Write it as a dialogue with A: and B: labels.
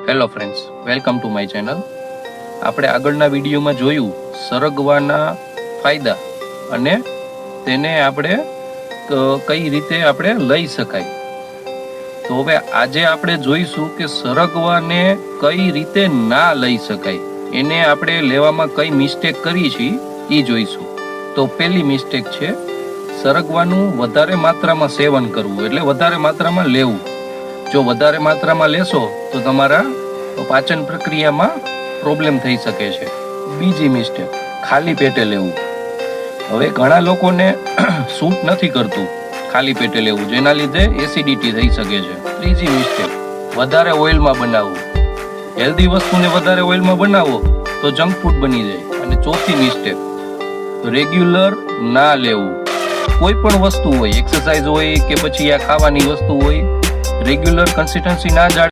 A: Hello friends, welcome to my channel. આપણે આગળના વિડીયોમાં જોયું સરગવાના ફાયદા અને તેને આપણે કઈ રીતે આપણે લઈ શકાય. તો હવે આજે આપણે જોઈશું કે સરગવાને કઈ રીતે ના લઈ શકાય, એને આપણે લેવામાં કઈ મિસ્ટેક કરી છે એ જોઈશું. તો પહેલી મિસ્ટેક છે સરગવાનું વધારે માત્રામાં સેવન કરવું, એટલે વધારે માત્રામાં લેવું. જો વધારે માત્રામાં લેશો તો તમારા પાચન પ્રક્રિયામાં પ્રોબ્લેમ થઈ શકે છે. બીજી મિસ્ટેક, ખાલી પેટે લેવું. હવે ઘણા લોકોને સૂટ નથી કરતું ખાલી પેટે લેવું, જેના લીધે એસિડિટી થઈ શકે છે. ત્રીજી મિસ્ટેક, વધારે ઓઇલમાં બનાવવું. હેલ્ધી વસ્તુને વધારે ઓઇલમાં બનાવો તો જંક ફૂડ બની જાય. અને ચોથી મિસ્ટેક, રેગ્યુલર ના લેવું. કોઈ પણ વસ્તુ હોય, એક્સરસાઇઝ હોય કે પછી આ ખાવાની વસ્તુ હોય, રેગ્યુલર કન્સિસ્ટન્સી ના જાળવી